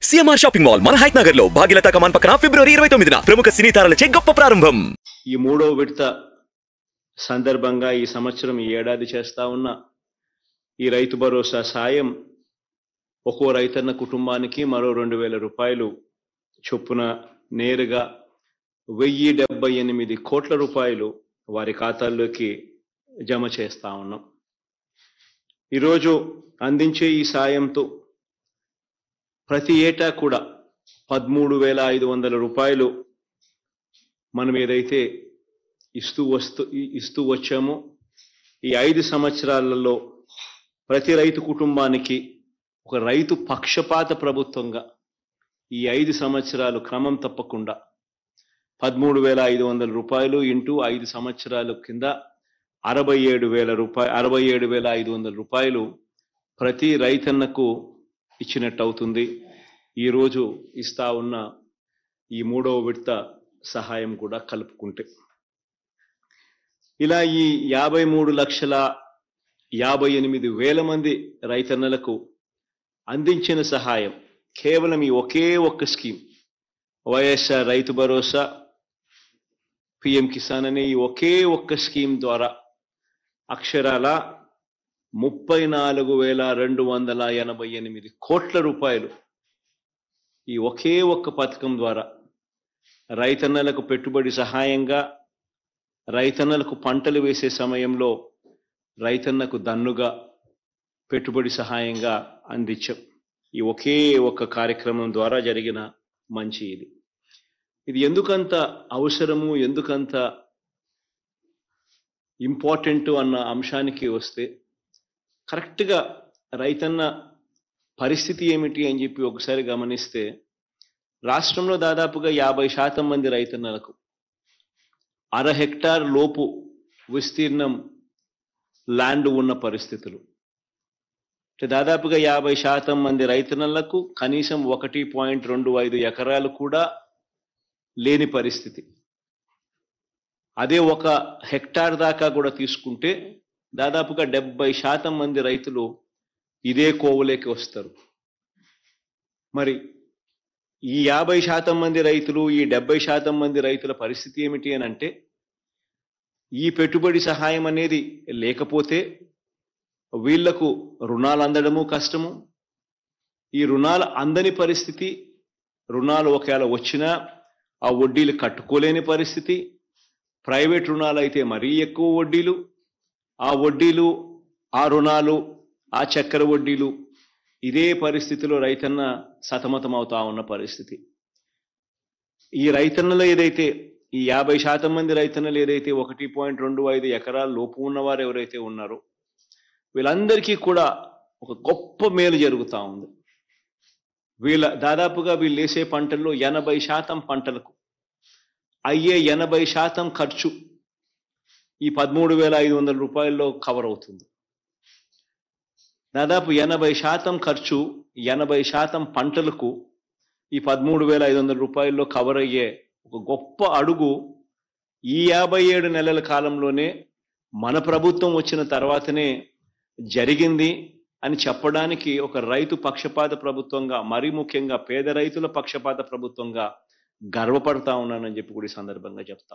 CMR shopping mall మన height Nagar లో భాగ్యలతా కమాన్ పక్కన ఫిబ్రవరి 29న ప్రముఖ సినీ తారలచే గొప్ప ప్రారంభం. ఈ మూడో విడత సందర్భంగా ఈ సంవత్సరం ఈ ఏడాది చేస్తా ఉన్న ఈ రైతు భరోసా సాయం ఒక్కో రైతన్న కుటుంబానికి మరో 2000 రూపాయలు చొప్పున నేరుగా 1078 కోట్ల రూపాయలు వారి ఖాతాల్లోకి జమ చేస్తా ఉన్నాం. ఈరోజు అందించే ఈ సాయంతో ప్రతి ఏటా కూడా 13,500 రూపాయలు మనం ఏదైతే ఇస్తూ వచ్చామో ఈ 5 సంవత్సరాలలో ప్రతి రైతు కుటుంబానికి ఒక రైతు పక్షపాత ప్రభుత్వంగా ఈ 5 సంవత్సరాలు క్రమం తప్పకుండా 13,500 రూపాయలు ఇంటూ 5 సంవత్సరాల కింద 67,500 రూపాయలు ప్రతి రైతన్నకు ఇచ్చినట్టు అవుతుంది. ఈరోజు ఇస్తా ఉన్న ఈ మూడవ విడత సహాయం కూడా కలుపుకుంటే ఇలా ఈ 53,58,000 మంది రైతన్నలకు అందించిన సహాయం కేవలం ఈ ఒకే ఒక్క స్కీమ్ వైఎస్ఆర్ రైతు భరోసా పిఎం కిసాన్ అనే ఈ ఒకే ఒక్క స్కీమ్ ద్వారా అక్షరాల 34,288 కోట్ల రూపాయలు ఈ ఒకే ఒక్క పథకం ద్వారా రైతన్నలకు పెట్టుబడి సహాయంగా, రైతన్నలకు పంటలు వేసే సమయంలో రైతన్నకు దన్నుగా పెట్టుబడి సహాయంగా అందించాం. ఈ ఒకే ఒక్క కార్యక్రమం ద్వారా జరిగిన మంచి ఇది ఎందుకంత అవసరము, ఎందుకంత ఇంపార్టెంట్ అన్న అంశానికి వస్తే కరెక్ట్గా రైతన్న పరిస్థితి ఏమిటి అని చెప్పి ఒకసారి గమనిస్తే రాష్ట్రంలో దాదాపుగా 50% మంది రైతన్నలకు 1/2 హెక్టార్ లోపు విస్తీర్ణం ల్యాండ్ ఉన్న పరిస్థితులు. దాదాపుగా 50% మంది రైతన్నలకు కనీసం 1.25 ఎకరాలు కూడా లేని పరిస్థితి. అదే 1 హెక్టార్ దాకా కూడా తీసుకుంటే దాదాపుగా 70% మంది రైతులు ఇదే కోవలోకి వస్తారు. మరి ఈ 50% మంది రైతులు, ఈ 70% మంది రైతుల పరిస్థితి ఏమిటి అని అంటే ఈ పెట్టుబడి సహాయం అనేది లేకపోతే వీళ్లకు రుణాలు అందడము కష్టము. ఈ రుణాలు అందని పరిస్థితి, రుణాలు ఒకవేళ వచ్చినా ఆ వడ్డీలు కట్టుకోలేని పరిస్థితి, ప్రైవేట్ రుణాలు అయితే మరీ ఎక్కువ వడ్డీలు, ఆ వడ్డీలు, ఆ రుణాలు, ఆ చక్కెర వడ్డీలు, ఇదే పరిస్థితిలో రైతన్న సతమతం అవుతా ఉన్న పరిస్థితి. ఈ రైతన్నలు ఏదైతే ఈ 50% మంది రైతన్నలు ఏదైతే 1.25 ఎకరాల లోపు ఉన్నవారు ఎవరైతే ఉన్నారో వీళ్ళందరికీ కూడా ఒక గొప్ప మేలు జరుగుతూ ఉంది. దాదాపుగా వీళ్ళు వేసే పంటల్లో 80% పంటలకు అయ్యే 80% ఖర్చు ఈ 13,500 రూపాయల్లో కవర్ అవుతుంది. దాదాపు 80% ఖర్చు 80% పంటలకు ఈ 13,500 రూపాయల్లో కవర్ అయ్యే ఒక గొప్ప అడుగు ఈ 57 నెలల కాలంలోనే మన ప్రభుత్వం వచ్చిన తర్వాతనే జరిగింది అని చెప్పడానికి ఒక రైతు పక్షపాత ప్రభుత్వంగా, మరీ ముఖ్యంగా పేద రైతుల పక్షపాత ప్రభుత్వంగా గర్వపడతా ఉన్నానని చెప్పి కూడా ఈ సందర్భంగా చెప్తా.